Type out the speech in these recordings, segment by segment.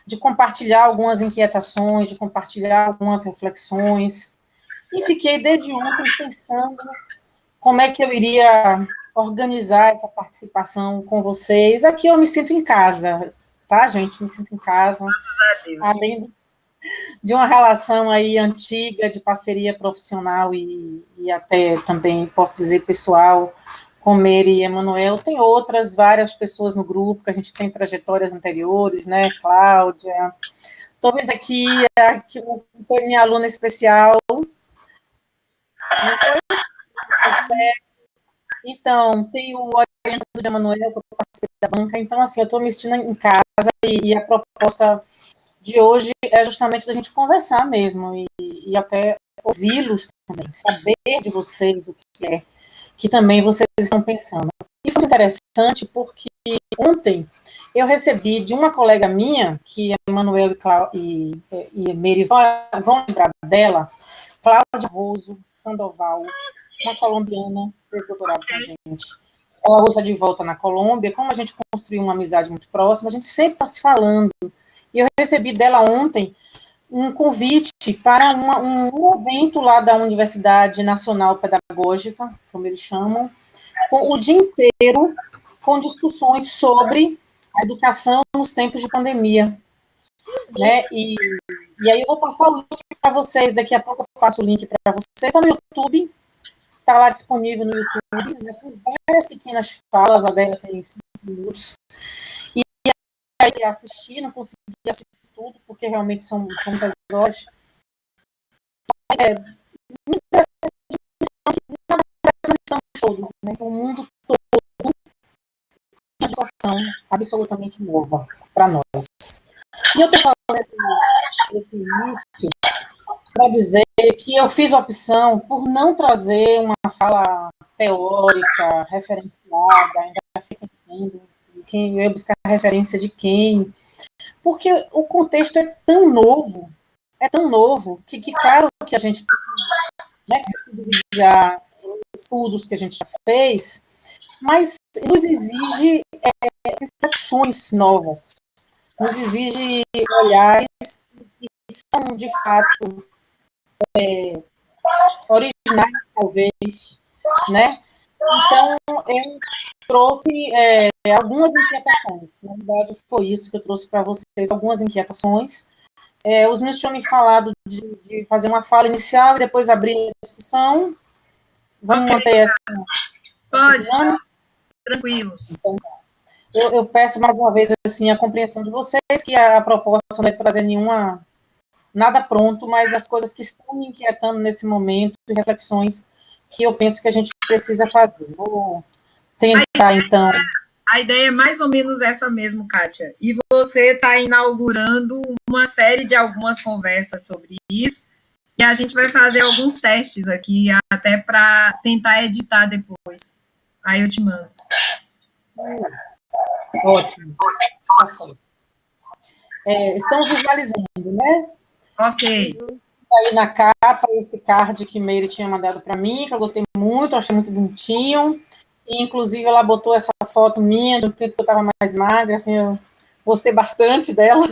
de compartilhar algumas inquietações, de compartilhar algumas reflexões, e fiquei desde ontem pensando como é que eu iria organizar essa participação com vocês. Aqui eu me sinto em casa, tá, gente? Me sinto em casa, além de uma relação aí antiga de parceria profissional e até também, posso dizer, pessoal, com Meire e Emanuel. Tem outras, várias pessoas no grupo, que a gente tem trajetórias anteriores, né, Cláudia. Estou vendo aqui, que foi minha aluna especial. Então, tem o orientador de Emanuel, que eu participei da banca. Então, assim, eu estou me sentindo em casa e a proposta de hoje é justamente a gente conversar mesmo e até ouvi-los também, saber de vocês o que é que também vocês estão pensando. E foi interessante porque ontem eu recebi de uma colega minha, que Emanuel e Meire vão lembrar dela, Cláudia Roso Sandoval, uma colombiana, fez doutorado com a gente. Ela está de volta na Colômbia. Como a gente construiu uma amizade muito próxima, a gente sempre está se falando. E eu recebi dela ontem um convite para um evento lá da Universidade Nacional Pedagógica, como eles chamam, com o dia inteiro com discussões sobre a educação nos tempos de pandemia. Né? E aí eu vou passar o link para vocês, daqui a pouco eu passo o link para vocês, está no YouTube, está lá disponível no YouTube, né? São várias pequenas falas, a dela tem 5 minutos, e aí assisti, não consegui assistir tudo, porque realmente são muitas horas. Muito interessante, na verdade, nós estamos todos, né? O mundo todo tem uma situação absolutamente nova para nós. E eu estou falando desse início para dizer que eu fiz a opção por não trazer uma fala teórica, referenciada, ainda fica entendendo quem eu ia buscar referência de quem, porque o contexto é tão novo, que claro que a gente, né, já estudos que a gente já fez, mas nos exige reflexões novas, nos exige olhares que são, de fato, originais, talvez, né? Então, eu trouxe algumas inquietações. Na verdade, foi isso que eu trouxe para vocês, algumas inquietações. Os meus tinham me falado de fazer uma fala inicial e depois abrir a discussão. Vamos manter essa. Pode, tranquilo. Então, eu peço mais uma vez assim, a compreensão de vocês, que a proposta não é de trazer nada pronto, mas as coisas que estão me inquietando nesse momento, e reflexões que eu penso que a gente precisa fazer. Vou tentar, então. A ideia é mais ou menos essa mesmo, Kátia. E você está inaugurando uma série de algumas conversas sobre isso, e a gente vai fazer alguns testes aqui, até para tentar editar depois. Aí eu te mando. Ótimo. Estão visualizando, né? Ok. Aí na capa, esse card que Meire tinha mandado para mim, que eu gostei muito, achei muito bonitinho. E, inclusive, ela botou essa foto minha, do tempo que eu estava mais magra, assim, eu gostei bastante dela,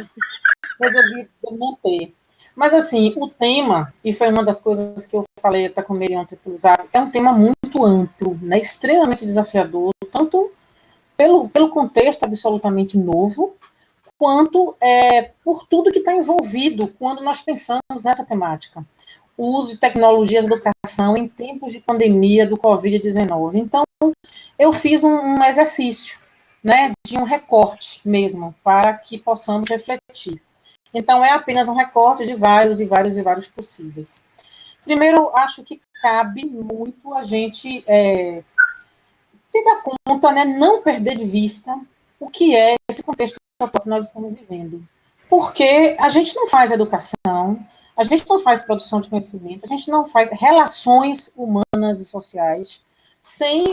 resolvi manter. Mas, assim, o tema, e foi uma das coisas que eu falei até com o Meire ontem pelo Zap, é um tema muito amplo, né, extremamente desafiador, tanto pelo contexto absolutamente novo, quanto por tudo que está envolvido quando nós pensamos nessa temática. O uso de tecnologias de educação em tempos de pandemia do Covid-19. Então, eu fiz um exercício, né, de um recorte mesmo, para que possamos refletir. Então, é apenas um recorte de vários e vários e vários possíveis. Primeiro, acho que cabe muito a gente se dar conta, né, não perder de vista o que é esse contexto que nós estamos vivendo. Porque a gente não faz educação, a gente não faz produção de conhecimento, a gente não faz relações humanas e sociais sem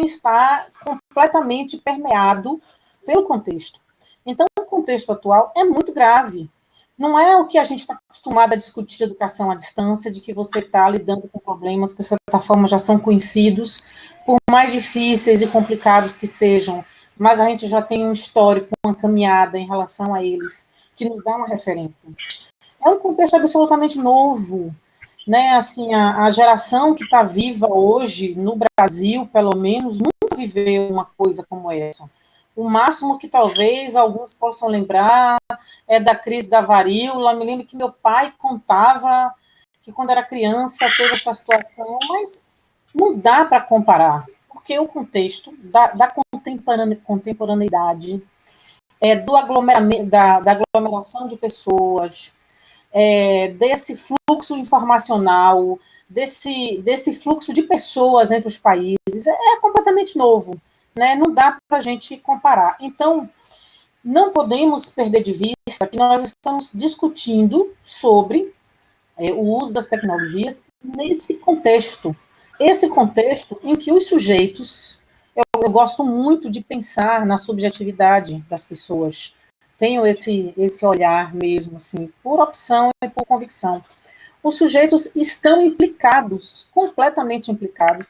estar completamente permeado pelo contexto. Então, o contexto atual é muito grave. Não é o que a gente está acostumado a discutir de educação à distância, de que você está lidando com problemas que, de certa forma, já são conhecidos, por mais difíceis e complicados que sejam, mas a gente já tem um histórico, uma caminhada em relação a eles, que nos dá uma referência. É um contexto absolutamente novo, né? Assim, a geração que está viva hoje, no Brasil, pelo menos, nunca viveu uma coisa como essa. O máximo que talvez alguns possam lembrar é da crise da varíola. Me lembro que meu pai contava que quando era criança teve essa situação, mas não dá para comparar, porque o contexto da contemporaneidade, do aglomeramento, da aglomeração de pessoas, desse fluxo informacional, desse fluxo de pessoas entre os países, é completamente novo, né? Não dá para a gente comparar. Então, não podemos perder de vista que nós estamos discutindo sobre o uso das tecnologias nesse contexto. Esse contexto em que os sujeitos, eu gosto muito de pensar na subjetividade das pessoas, tenho esse olhar mesmo, assim, por opção e por convicção. Os sujeitos estão implicados, completamente implicados,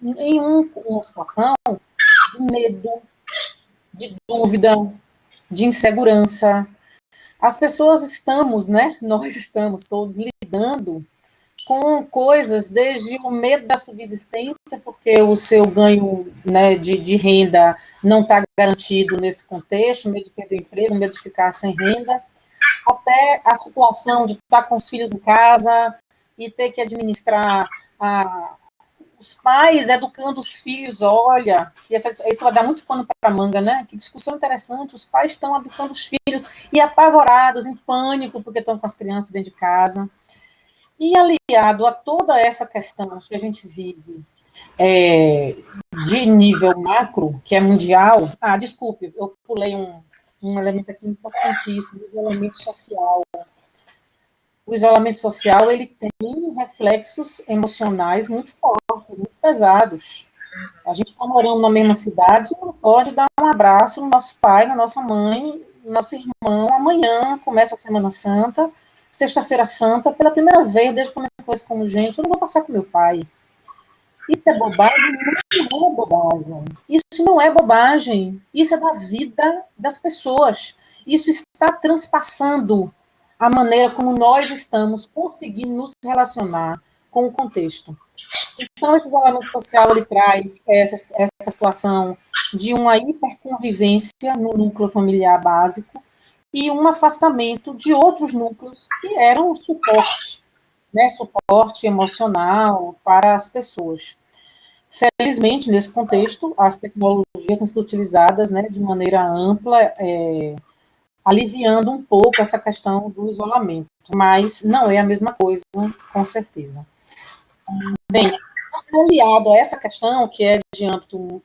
em uma situação de medo, de dúvida, de insegurança. As pessoas estamos, né, nós estamos todos lidando com coisas desde o medo da subsistência, porque o seu ganho, né, de renda não está garantido nesse contexto, medo de perder o emprego, medo de ficar sem renda, até a situação de estar com os filhos em casa e ter que administrar os pais educando os filhos. Olha, isso vai dar muito pano para a manga, né? Que discussão interessante. Os pais estão educando os filhos e apavorados, em pânico, porque estão com as crianças dentro de casa. E aliado a toda essa questão que a gente vive de nível macro, que é mundial. Desculpe, eu pulei um elemento aqui importantíssimo, o isolamento social. O isolamento social, ele tem reflexos emocionais muito fortes, muito pesados. A gente está morando na mesma cidade, não pode dar um abraço no nosso pai, na nossa mãe, no nosso irmão. Amanhã começa a Semana Santa, Sexta-feira Santa, pela primeira vez, desde que eu me conheço como gente, eu não vou passar com meu pai. Isso é bobagem? Não é bobagem. Isso não é bobagem. Isso é da vida das pessoas. Isso está transpassando a maneira como nós estamos conseguindo nos relacionar com o contexto. Então, esse isolamento social, ele traz essa situação de uma hiperconvivência no núcleo familiar básico e um afastamento de outros núcleos que eram suporte, né, suporte emocional para as pessoas. Felizmente, nesse contexto, as tecnologias têm sido utilizadas, né, de maneira ampla, aliviando um pouco essa questão do isolamento, mas não é a mesma coisa, com certeza. Bem, aliado a essa questão, que é de âmbito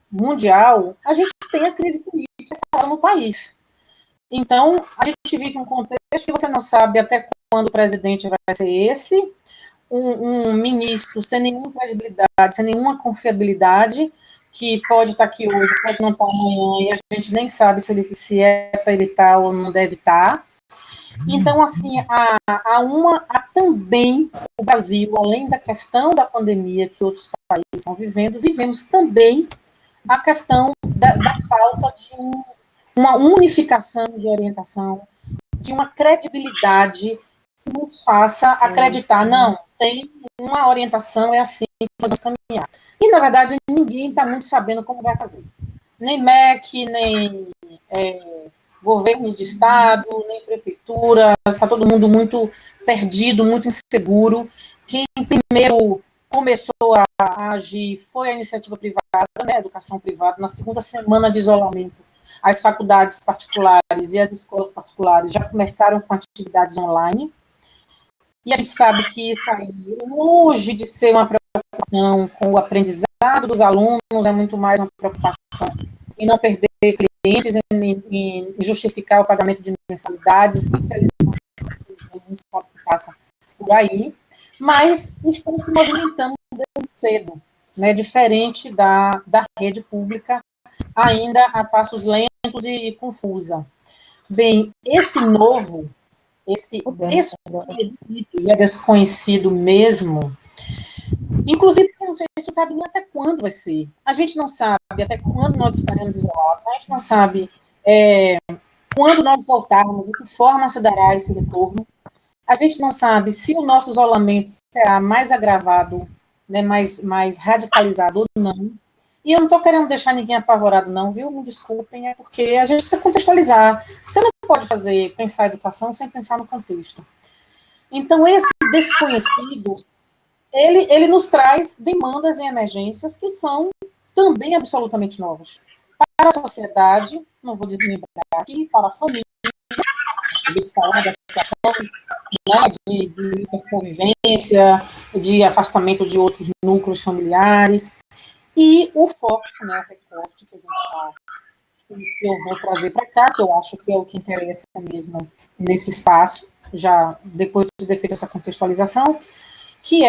mundial, a gente tem a crise política no país. Então, a gente vive um contexto que você não sabe até quando o presidente vai ser esse, um ministro sem nenhuma credibilidade, sem nenhuma confiabilidade, que pode estar aqui hoje, pode não estar amanhã, e a gente nem sabe se é para ele estar ou não deve estar. Então, assim, há também o Brasil, além da questão da pandemia que outros países estão vivendo, vivemos também a questão da falta de uma unificação de orientação, de uma credibilidade que nos faça acreditar, não, tem uma orientação, é assim que nós vamos caminhar. E, na verdade, ninguém está muito sabendo como vai fazer. Nem MEC, nem governos de estado, nem prefeituras, está todo mundo muito perdido, muito inseguro. Quem primeiro começou a agir foi a iniciativa privada, né, a educação privada, na segunda semana de isolamento. As faculdades particulares e as escolas particulares já começaram com atividades online, e a gente sabe que isso aí, longe de ser uma preocupação com o aprendizado dos alunos, é muito mais uma preocupação em não perder clientes, em justificar o pagamento de mensalidades, infelizmente, a gente sabe que passa por aí, mas estão se movimentando desde cedo, né, diferente da rede pública, ainda a passos lentos e confusa. Bem, esse novo, esse desconhecido e desconhecido mesmo, Inclusive, a gente não sabe nem até quando vai ser. A gente não sabe até quando nós estaremos isolados. A gente não sabe quando nós voltarmos, de que forma se dará esse retorno. A gente não sabe se o nosso isolamento será mais agravado, né, mais radicalizado ou não. E eu não estou querendo deixar ninguém apavorado, não, viu? Me desculpem, é porque a gente precisa contextualizar. Você não pode pensar a educação sem pensar no contexto. Então, esse desconhecido, ele nos traz demandas e emergências que são também absolutamente novas. Para a sociedade, não vou desmembrar aqui, para a família, de falar da situação, né, de convivência, de afastamento de outros núcleos familiares, e o foco, né, o recorte que a gente está, que eu vou trazer para cá, que eu acho que é o que interessa mesmo nesse espaço, já depois de ter feito essa contextualização, que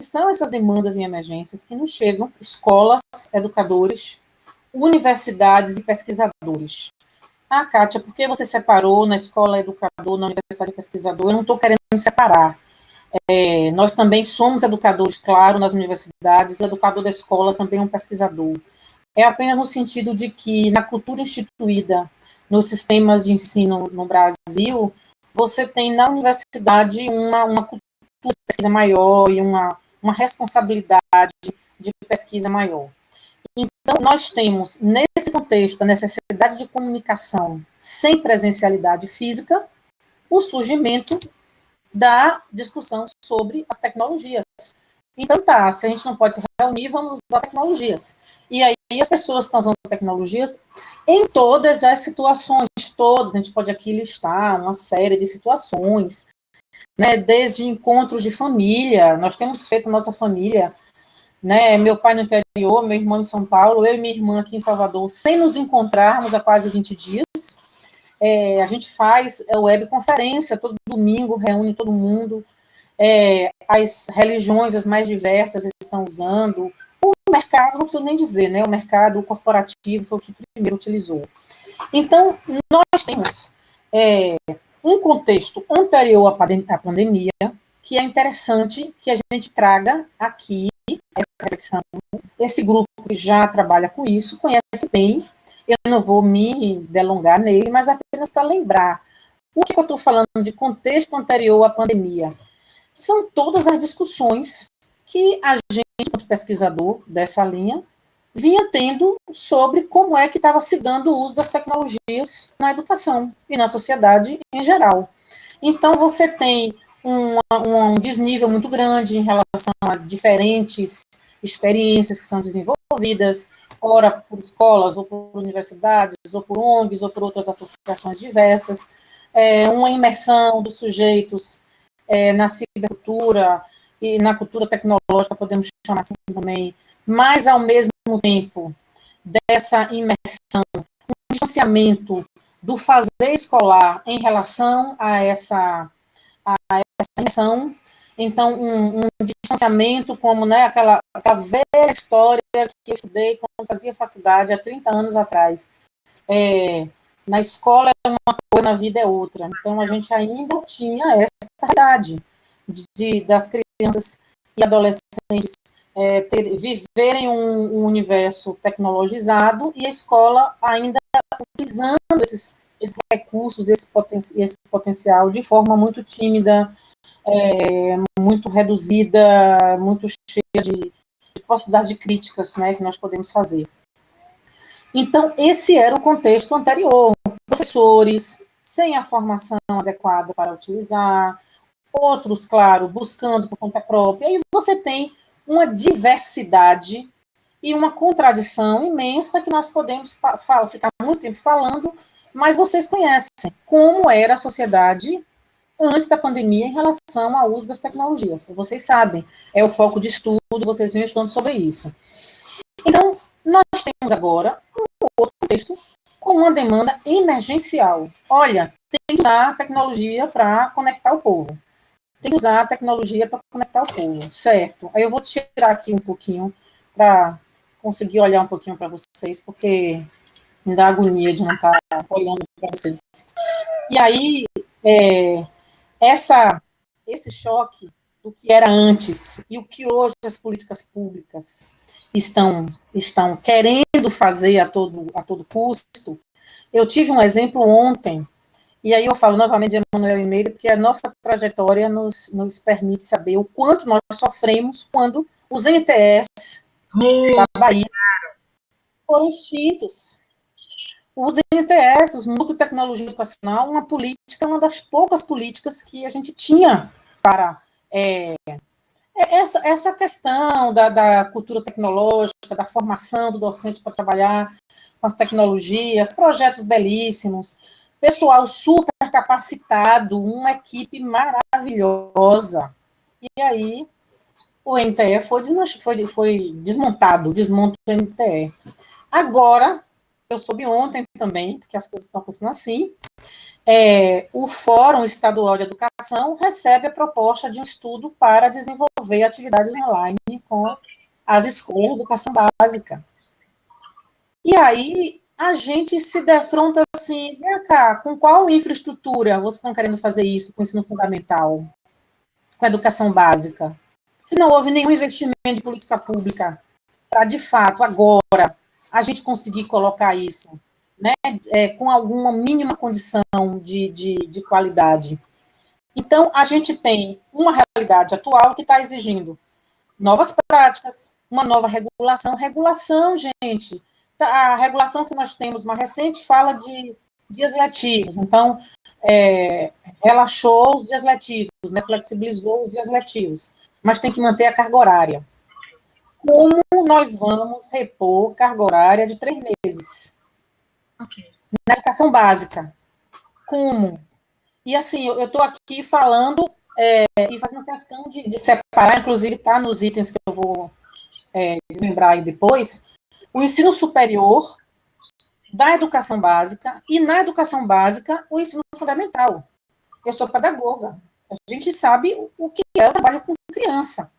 são essas demandas e emergências que nos chegam, escolas, educadores, universidades e pesquisadores. Ah, Kátia, por que você separou na escola educador, na universidade pesquisador? Eu não estou querendo separar. Nós também somos educadores, claro, nas universidades, o educador da escola também é um pesquisador. É apenas no sentido de que, na cultura instituída nos sistemas de ensino no Brasil, você tem na universidade uma cultura de pesquisa maior e uma responsabilidade de pesquisa maior. Então, nós temos, nesse contexto, a necessidade de comunicação sem presencialidade física, o surgimento da discussão sobre as tecnologias. Então, tá, se a gente não pode se reunir, vamos usar tecnologias. E aí, as pessoas estão usando tecnologias em todas as situações, todas, a gente pode aqui listar uma série de situações, né, desde encontros de família, nós temos feito nossa família, né, meu pai no interior, meu irmão em São Paulo, eu e minha irmã aqui em Salvador, sem nos encontrarmos há quase 20 dias, a gente faz webconferência, todo domingo reúne todo mundo, as religiões as mais diversas estão usando, o mercado, não preciso nem dizer, né, o mercado corporativo foi o que primeiro utilizou. Então, nós temos um contexto anterior à pandemia, que é interessante que a gente traga aqui essa reflexão. Esse grupo que já trabalha com isso, conhece bem, eu não vou me delongar nele, mas apenas para lembrar. O que eu estou falando de contexto anterior à pandemia? São todas as discussões que a gente, como pesquisador dessa linha, vinha tendo sobre como é que estava se dando o uso das tecnologias na educação e na sociedade em geral. Então, você tem um desnível muito grande em relação às diferentes experiências que são desenvolvidas, ora por escolas, ou por universidades, ou por ONGs, ou por outras associações diversas, uma imersão dos sujeitos na cibercultura e na cultura tecnológica, podemos chamar assim também, mas, ao mesmo tempo, dessa imersão, um distanciamento do fazer escolar em relação a essa imersão, então, um distanciamento como, né, aquela velha história que eu estudei quando fazia faculdade há 30 anos atrás. Na escola é uma coisa, na vida é outra. Então, a gente ainda tinha essa realidade das crianças e adolescentes viverem um universo tecnologizado e a escola ainda utilizando esses recursos, esse potencial de forma muito tímida, muito reduzida, muito cheia de possibilidade de críticas, né, que nós podemos fazer. Então, esse era o contexto anterior. Professores sem a formação adequada para utilizar, outros, claro, buscando por conta própria, e você tem uma diversidade e uma contradição imensa que nós podemos ficar muito tempo falando, mas vocês conhecem como era a sociedade antes da pandemia em relação ao uso das tecnologias. Vocês sabem, é o foco de estudo, vocês vêm estudando sobre isso. Então, nós temos agora um outro contexto com uma demanda emergencial. Olha, tem que usar a tecnologia para conectar o povo. Tem que usar a tecnologia para conectar o povo, certo? Aí eu vou tirar aqui um pouquinho para conseguir olhar um pouquinho para vocês, porque me dá agonia de não estar olhando para vocês. E aí, esse choque do que era antes e o que hoje as políticas públicas estão querendo fazer a todo custo. Eu tive um exemplo ontem, e aí eu falo novamente de Emanuel e Meire, porque a nossa trajetória nos permite saber o quanto nós sofremos quando os NTS da Bahia foram extintos. Os NTS, os Núcleos de Tecnologia Educacional, uma das poucas políticas que a gente tinha para essa questão da cultura tecnológica, da formação do docente para trabalhar com as tecnologias, projetos belíssimos, pessoal super capacitado, uma equipe maravilhosa. E aí, o NTE foi desmontado, desmonta o NTE. Agora, eu soube ontem também, porque as coisas estão funcionando assim, o Fórum Estadual de Educação recebe a proposta de um estudo para desenvolver atividades online com as escolas de educação básica. E aí, a gente se defronta assim, vem cá, com qual infraestrutura vocês estão querendo fazer isso com o ensino fundamental, com a educação básica? Se não houve nenhum investimento de política pública para, de fato, agora, a gente conseguir colocar isso, né, com alguma mínima condição de qualidade. Então, a gente tem uma realidade atual que está exigindo novas práticas, uma nova regulação. Regulação, gente, a regulação que nós temos mais recente fala de dias letivos. Então, relaxou os dias letivos, né, flexibilizou os dias letivos, mas tem que manter a carga horária. Como nós vamos repor carga horária de 3 meses? Okay. Na educação básica. Como? E assim, eu estou aqui falando e fazendo questão de separar, inclusive está nos itens que eu vou desmembrar aí depois, o ensino superior da educação básica e, na educação básica, o ensino fundamental. Eu sou pedagoga, a gente sabe o que é o trabalho com criança.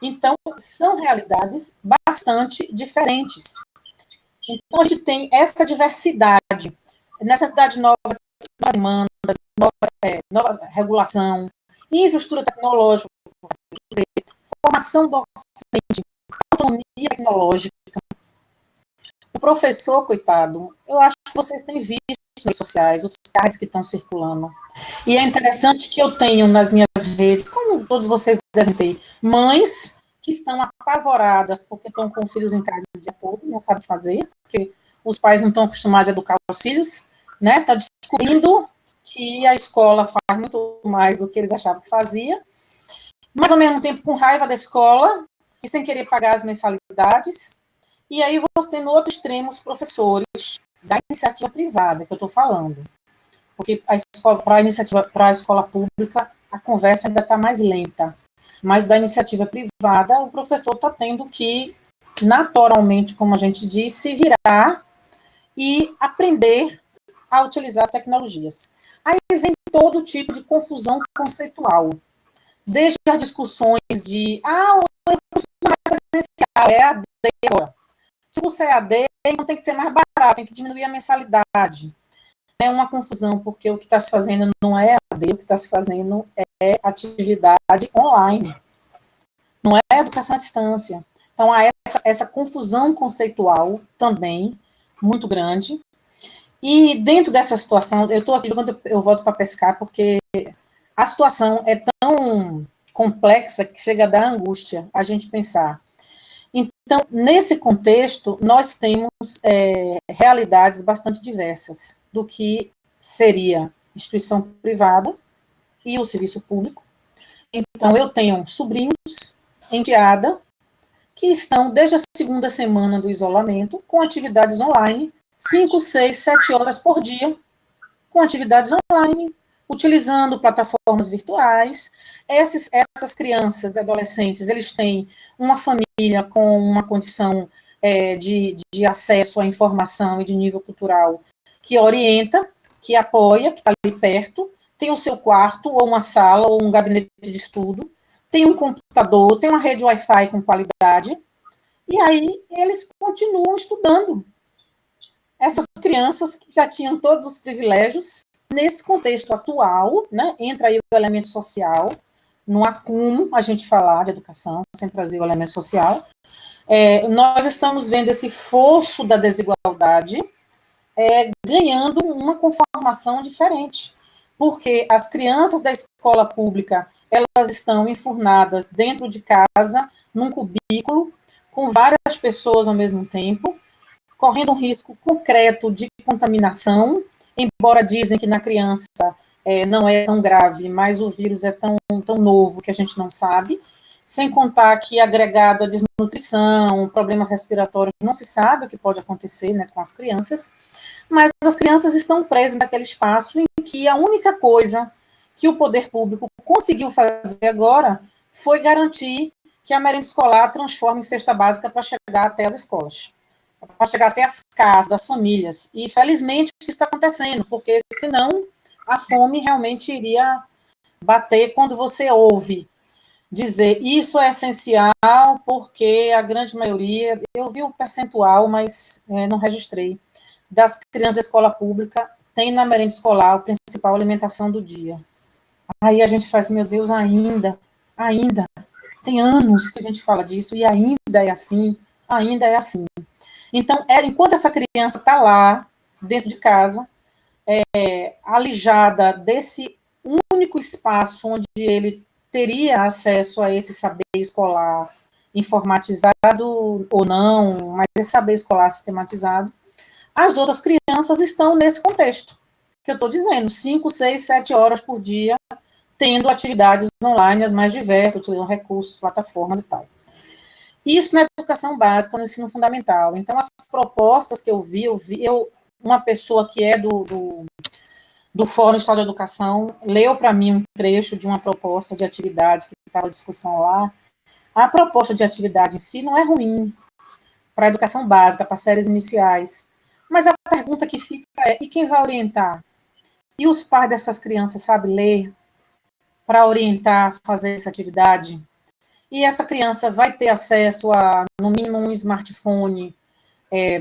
Então, são realidades bastante diferentes. Então, a gente tem essa diversidade, necessidade de novas demandas, nova regulação, infraestrutura tecnológica, formação docente, autonomia tecnológica. O professor, coitado, eu acho que vocês têm visto nas redes sociais, os cards que estão circulando. E é interessante que eu tenho nas minhas redes, como todos vocês devem ter, mães que estão apavoradas porque estão com os filhos em casa o dia todo, não sabem o que fazer, porque os pais não estão acostumados a educar os filhos, né? Está descobrindo que a escola faz muito mais do que eles achavam que fazia, mas ao mesmo tempo com raiva da escola e sem querer pagar as mensalidades. E aí você tem no outro extremo os professores da iniciativa privada, que eu estou falando. Porque para a escola pública, a conversa ainda está mais lenta. Mas da iniciativa privada, o professor está tendo que, naturalmente, como a gente diz, se virar e aprender a utilizar as tecnologias. Aí vem todo tipo de confusão conceitual. Desde as discussões de, o curso mais presencial é AD agora. Se você é AD, não tem que ser mais barato, tem que diminuir a mensalidade. É uma confusão, porque o que está se fazendo não é AD, o que está se fazendo é atividade online. Não é educação à distância. Então, há essa confusão conceitual também, muito grande. E dentro dessa situação, eu estou aqui quando eu volto para pescar, porque a situação é tão complexa que chega a dar angústia a gente pensar. Então, nesse contexto, nós temos realidades bastante diversas do que seria instituição privada e o serviço público. Então, eu tenho sobrinhos, enteada, que estão desde a segunda semana do isolamento com atividades online, 5, 6, 7 horas por dia, com atividades online, utilizando plataformas virtuais. Essas crianças e adolescentes, eles têm uma família com uma condição de acesso à informação e de nível cultural que orienta, que apoia, que está ali perto, tem o seu quarto, ou uma sala, ou um gabinete de estudo, tem um computador, tem uma rede Wi-Fi com qualidade, e aí eles continuam estudando. Essas crianças que já tinham todos os privilégios, nesse contexto atual, né, entra aí o elemento social, não há como a gente falar de educação sem trazer o elemento social. Nós estamos vendo esse fosso da desigualdade ganhando uma conformação diferente, porque as crianças da escola pública, elas estão enfurnadas dentro de casa, num cubículo, com várias pessoas ao mesmo tempo, correndo um risco concreto de contaminação, embora dizem que na criança não é tão grave, mas o vírus é tão novo que a gente não sabe, sem contar que agregado à desnutrição, problemas respiratórios, não se sabe o que pode acontecer, né, com as crianças, mas as crianças estão presas naquele espaço em que a única coisa que o poder público conseguiu fazer agora foi garantir que a merenda escolar transforme em cesta básica para chegar até as escolas, para chegar até as casas das famílias. E, felizmente, isso está acontecendo, porque senão a fome realmente iria bater. Quando você ouve dizer isso é essencial porque a grande maioria, eu vi o percentual, mas não registrei, das crianças da escola pública tem na merenda escolar a principal alimentação do dia. Aí a gente faz, meu Deus, ainda, tem anos que a gente fala disso e ainda é assim. Então, enquanto essa criança está lá, dentro de casa, alijada desse único espaço onde ele teria acesso a esse saber escolar informatizado ou não, mas esse saber escolar sistematizado, as outras crianças estão nesse contexto, que eu estou dizendo, 5, 6, 7 horas por dia, tendo atividades online as mais diversas, utilizando recursos, plataformas e tal. Isso na educação básica, no ensino fundamental. Então, as propostas que eu vi, uma pessoa que é do Fórum Estado da Educação, leu para mim um trecho de uma proposta de atividade que estava em discussão lá. A proposta de atividade em si não é ruim para a educação básica, para séries iniciais, mas a pergunta que fica é, e quem vai orientar? E os pais dessas crianças sabem ler para orientar, fazer essa atividade? E essa criança vai ter acesso a, no mínimo, um smartphone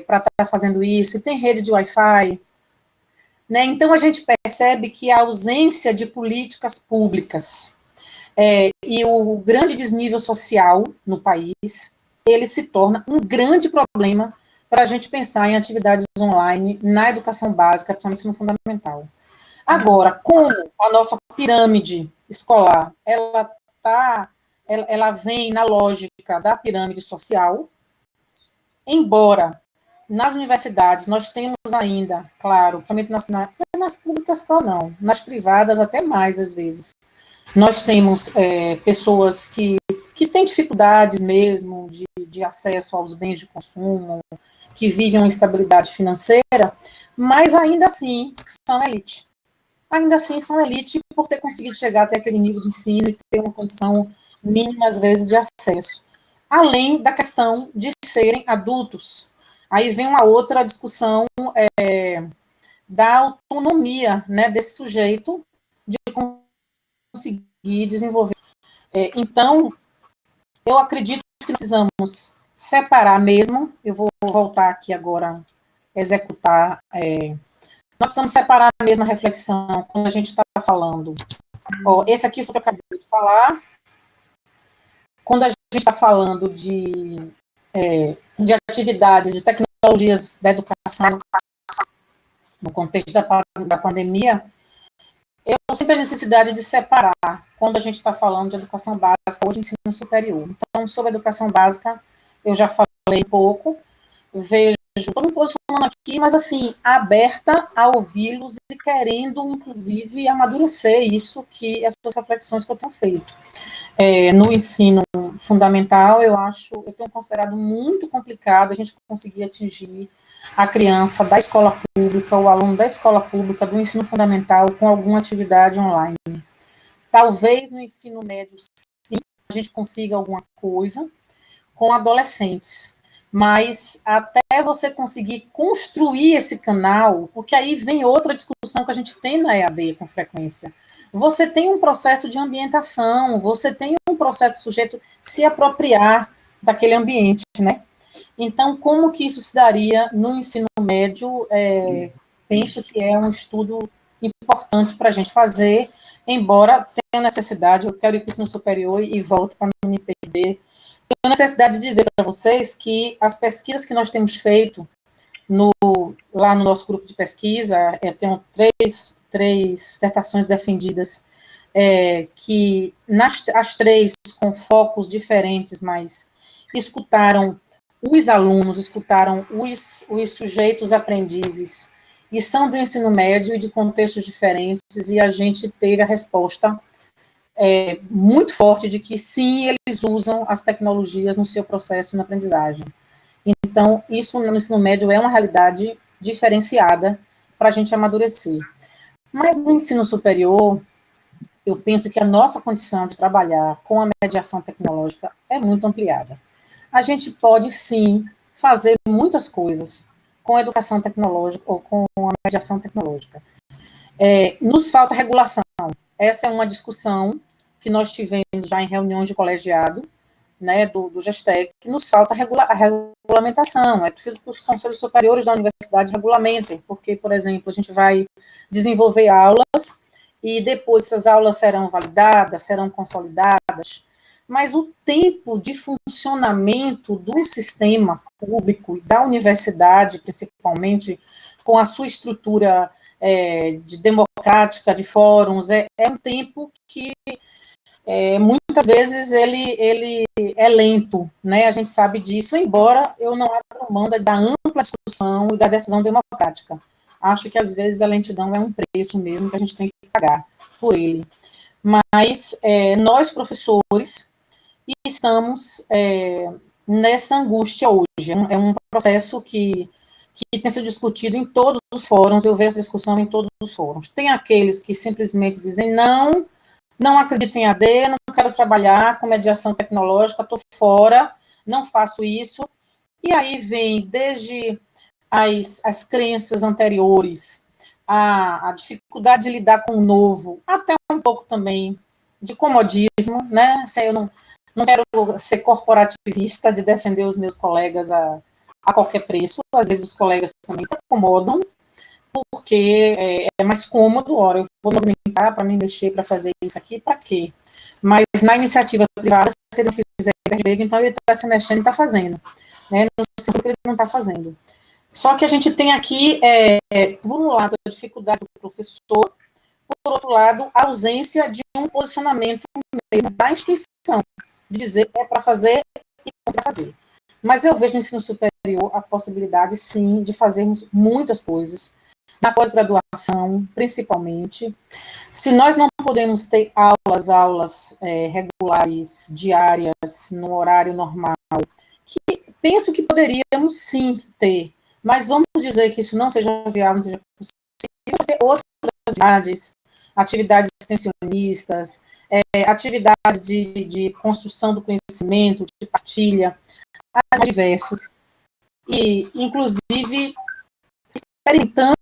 para estar fazendo isso? E tem rede de Wi-Fi? Né? Então, a gente percebe que a ausência de políticas públicas e o grande desnível social no país, ele se torna um grande problema para a gente pensar em atividades online na educação básica, principalmente no fundamental. Agora, como a nossa pirâmide escolar, ela vem na lógica da pirâmide social, embora nas universidades nós temos ainda, claro, principalmente nas públicas só não, nas privadas até mais às vezes, nós temos pessoas que têm dificuldades mesmo de acesso aos bens de consumo, que vivem uma instabilidade financeira, mas ainda assim são elite. Ainda assim são elite por ter conseguido chegar até aquele nível de ensino e ter uma condição mínima, às vezes, de acesso. Além da questão de serem adultos. Aí vem uma outra discussão da autonomia, né, desse sujeito de conseguir desenvolver. Então, eu acredito que precisamos separar mesmo, eu vou voltar aqui agora, executar, nós precisamos separar mesmo a reflexão, quando a gente está falando, esse aqui foi o que eu acabei de falar, quando a gente está falando de atividades, de tecnologias da educação, no contexto da pandemia, eu sinto a necessidade de separar, quando a gente está falando de educação básica ou de ensino superior. Então, sobre a educação básica, eu já falei um pouco, estou me posicionando aqui, mas assim, aberta a ouvi-los e querendo, inclusive, amadurecer essas reflexões que eu tenho feito. No ensino fundamental, eu tenho considerado muito complicado a gente conseguir atingir a criança da escola pública, o aluno da escola pública, do ensino fundamental, com alguma atividade online. Talvez no ensino médio, sim, a gente consiga alguma coisa com adolescentes, mas até você conseguir construir esse canal, porque aí vem outra discussão que a gente tem na EAD com frequência. Você tem um processo de ambientação, você tem um processo do sujeito se apropriar daquele ambiente, né? Então, como que isso se daria no ensino médio? Penso que é um estudo importante para a gente fazer, embora tenha necessidade, eu quero ir para o ensino superior e volto para não me perder. Tenho necessidade de dizer para vocês que as pesquisas que nós temos feito lá no nosso grupo de pesquisa, eu tenho três dissertações defendidas, que as três com focos diferentes, mas escutaram os alunos, escutaram os sujeitos aprendizes, e são do ensino médio e de contextos diferentes, e a gente teve a resposta muito forte de que sim, eles usam as tecnologias no seu processo de aprendizagem. Então, isso no ensino médio é uma realidade diferenciada para a gente amadurecer. Mas no ensino superior, eu penso que a nossa condição de trabalhar com a mediação tecnológica é muito ampliada. A gente pode, sim, fazer muitas coisas com a educação tecnológica ou com a mediação tecnológica. Nos falta regulação. Essa é uma discussão que nós tivemos já em reuniões de colegiado, né, do GESTEC, que nos falta a regulamentação. É preciso que os conselhos superiores da universidade regulamentem, porque, por exemplo, a gente vai desenvolver aulas e depois essas aulas serão validadas, serão consolidadas, mas o tempo de funcionamento do sistema público e da universidade, principalmente, com a sua estrutura de democrática, de fóruns, é um tempo que muitas vezes ele é lento, né? A gente sabe disso, embora eu não abra mão da ampla discussão e da decisão democrática. Acho que, às vezes, a lentidão é um preço mesmo que a gente tem que pagar por ele. Mas nós, professores, estamos nessa angústia hoje. É um processo que tem sido discutido em todos os fóruns, eu vejo essa discussão em todos os fóruns. Tem aqueles que simplesmente dizem não acredito em AD, não quero trabalhar com mediação tecnológica, estou fora, não faço isso. E aí vem desde as crenças anteriores, a dificuldade de lidar com o novo, até um pouco também de comodismo, né? Eu não quero ser corporativista de defender os meus colegas a qualquer preço. Às vezes os colegas também se acomodam, porque é mais cômodo, ora, eu vou movimentar para me mexer, para fazer isso aqui, para quê? Mas na iniciativa privada, se ele não fizer, então ele está se mexendo e está fazendo, né? Não sei porque ele não está fazendo. Só que a gente tem aqui, por um lado, a dificuldade do professor, por outro lado, a ausência de um posicionamento mesmo da instituição, de dizer para fazer e não para fazer. Mas eu vejo no ensino superior a possibilidade, sim, de fazermos muitas coisas, na pós-graduação, principalmente. Se nós não podemos ter aulas regulares, diárias, no horário normal, que penso que poderíamos, sim, ter, mas vamos dizer que isso não seja viável, não seja possível, ter outras atividades extensionistas, atividades de construção do conhecimento, de partilha, as diversas, e, inclusive, experimentando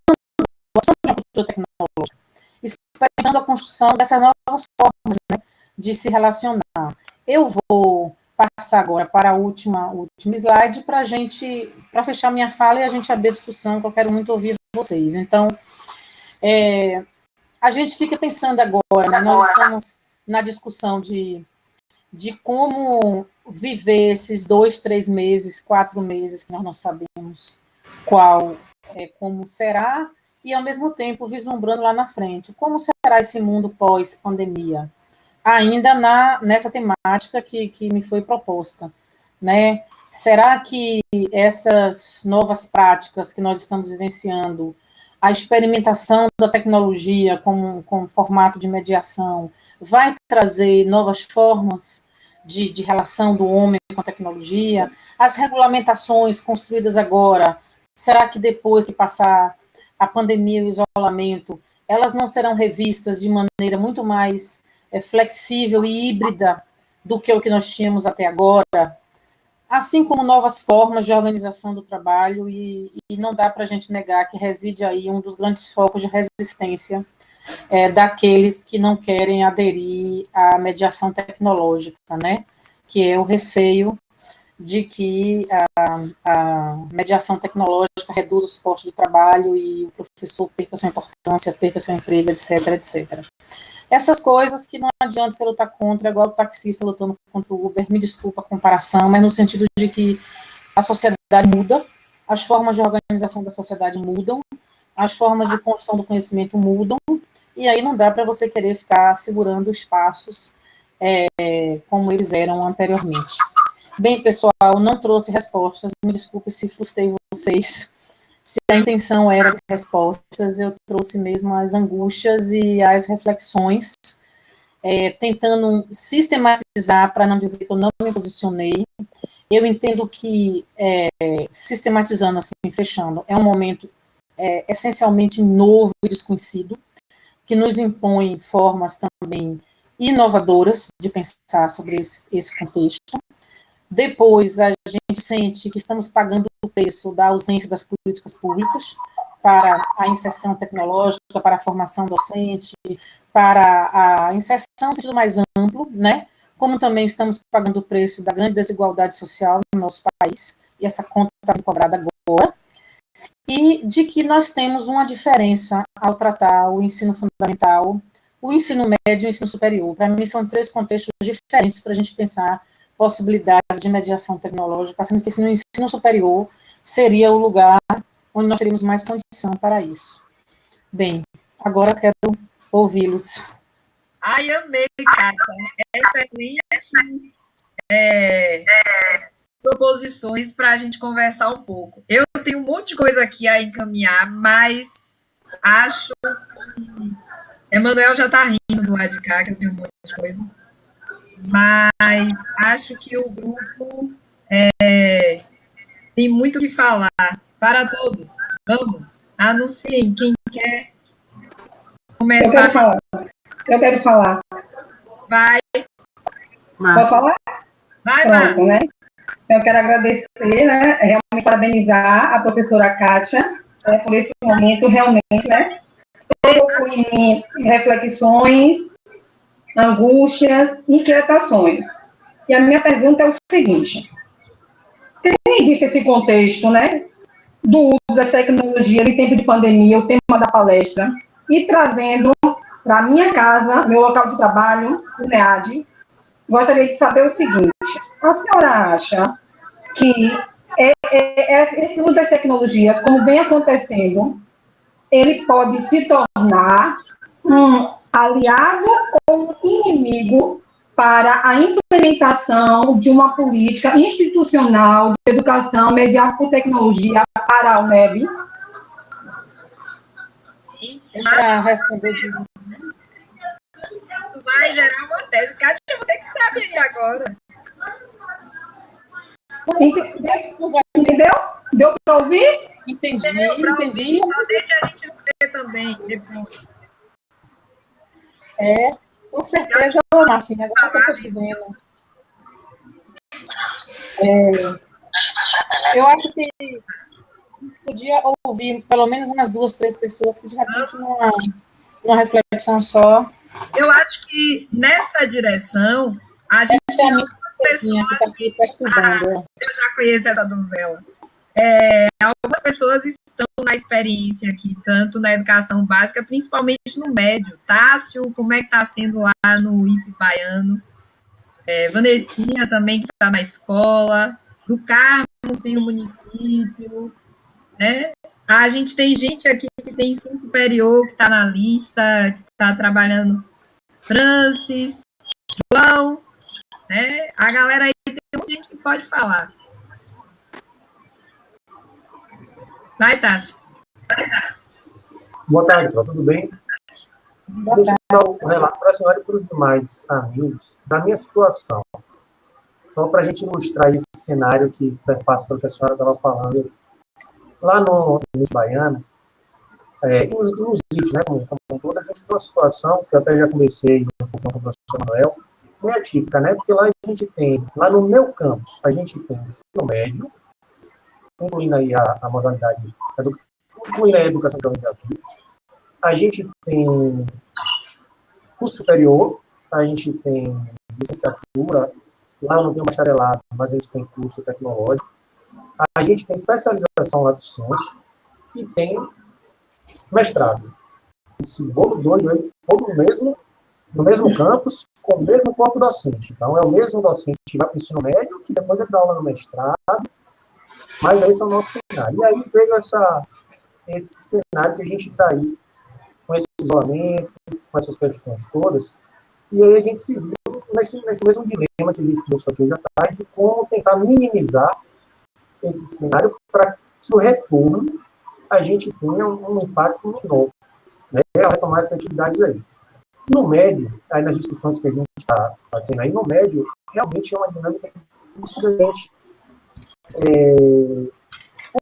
a cultura tecnológica, experimentando a construção dessas novas formas, né, de se relacionar. Eu vou passar agora para o último slide para fechar minha fala e a gente abrir a discussão, que eu quero muito ouvir vocês. Então, a gente fica pensando agora, né, nós estamos na discussão de como viver esses 2, 3 meses, 4 meses, que nós não sabemos como será, e ao mesmo tempo vislumbrando lá na frente, como será esse mundo pós-pandemia, ainda nessa temática que me foi proposta, né? Será que essas novas práticas que nós estamos vivenciando, a experimentação da tecnologia como formato de mediação, vai trazer novas formas de relação do homem com a tecnologia? As regulamentações construídas agora, será que depois que passar a pandemia e o isolamento, elas não serão revistas de maneira muito mais flexível e híbrida do que o que nós tínhamos até agora? Assim como novas formas de organização do trabalho, e não dá para a gente negar que reside aí um dos grandes focos de resistência daqueles que não querem aderir à mediação tecnológica, né? Que é o receio de que a mediação tecnológica reduz o suporte do trabalho e o professor perca sua importância, perca seu emprego, etc, etc. Essas coisas que não adianta você lutar contra, igual o taxista lutando contra o Uber, me desculpa a comparação, mas no sentido de que a sociedade muda, as formas de organização da sociedade mudam, as formas de construção do conhecimento mudam, e aí não dá para você querer ficar segurando espaços como eles eram anteriormente. Bem, pessoal, não trouxe respostas, me desculpe se frustrei vocês, se a intenção era de respostas, eu trouxe mesmo as angústias e as reflexões, tentando sistematizar, para não dizer que eu não me posicionei. Eu entendo que, sistematizando, assim, fechando, é um momento essencialmente novo e desconhecido, que nos impõe formas também inovadoras de pensar sobre esse contexto. Depois, a gente sente que estamos pagando o preço da ausência das políticas públicas para a inserção tecnológica, para a formação docente, para a inserção no sentido mais amplo, né? Como também estamos pagando o preço da grande desigualdade social no nosso país, e essa conta está sendo cobrada agora, e de que nós temos uma diferença ao tratar o ensino fundamental, o ensino médio e o ensino superior. Para mim, são 3 contextos diferentes para a gente pensar possibilidades de mediação tecnológica, sendo que no ensino superior seria o lugar onde nós teríamos mais condição para isso. Bem, agora quero ouvi-los. Ai, amei, Kátia. Excelente proposições para a gente conversar um pouco. Eu tenho um monte de coisa aqui a encaminhar, mas acho que Emanuel já está rindo do lado de cá, que eu tenho um monte de coisa. Mas acho que o grupo tem muito o que falar para todos. Vamos, anunciem quem quer começar. Eu quero falar. Vai. Posso falar? Vai, Pronto, né? Eu quero agradecer, né? Realmente parabenizar a professora Kátia, por esse momento, realmente, né? Colocou em mim reflexões, angústias, inquietações. E a minha pergunta é o seguinte: tendo em vista esse contexto, né, do uso das tecnologias em tempo de pandemia, o tema da palestra, e trazendo para a minha casa, meu local de trabalho, o NEAD, gostaria de saber o seguinte: a senhora acha que esse uso das tecnologias, como vem acontecendo, ele pode se tornar um aliado ou um inimigo para a implementação de uma política institucional de educação mediada por tecnologia para a UNEB? Para responder de vai gerar uma tese. Kátia, você que sabe aí agora. Entendeu? Deu para ouvir? Entendi. Então deixa a gente ver também depois. Com certeza, assim, agora que eu estou dizendo. Eu acho que podia ouvir pelo menos umas 2, 3 pessoas que de repente numa reflexão só. Eu acho que nessa direção a gente tem algumas pessoas que está aqui perturbando. Eu já conheço essa donzela. Algumas pessoas estão na experiência aqui, tanto na educação básica, principalmente no médio. Tássio, como é que está sendo lá no IFE Baiano? Vanessinha também, que está na escola. Do Carmo tem o município, né? A gente tem gente aqui que tem ensino superior, que está na lista, que está trabalhando. Francis, João, né? A galera aí tem muita gente que pode falar. Vai, Tássio. Boa tarde, tudo bem? Deixa eu dar um relato para a senhora e para os demais amigos da minha situação. Só para a gente ilustrar esse cenário que perpassa pelo que a senhora estava falando. Lá no Baiano, inclusive, né, como toda, a gente tem uma situação que eu até já comecei com o professor Manuel, bem atípica, né? Porque lá a gente tem, lá no meu campus, a gente tem ensino médio, incluindo aí a modalidade, incluindo a educação de jovens e adultos. A gente tem curso superior, a gente tem licenciatura, Lá eu não tenho bacharelado, mas a gente tem curso tecnológico. A gente tem especialização lá do ciência e tem mestrado. Esse bolo doido aí, todo no mesmo campus, com o mesmo corpo docente. Então, é o mesmo docente que vai para o ensino médio, que depois ele dá aula no mestrado, mas esse é o nosso cenário. E aí veio esse cenário que a gente está aí, com esse isolamento, com essas questões todas, e aí a gente se viu nesse mesmo dilema que a gente começou aqui hoje à tarde, de como tentar minimizar esse cenário para que o retorno a gente tenha um impacto menor, né, a retomar essas atividades aí. No médio, aí nas discussões que a gente está tendo aí, no médio, realmente é uma dinâmica difícil da gente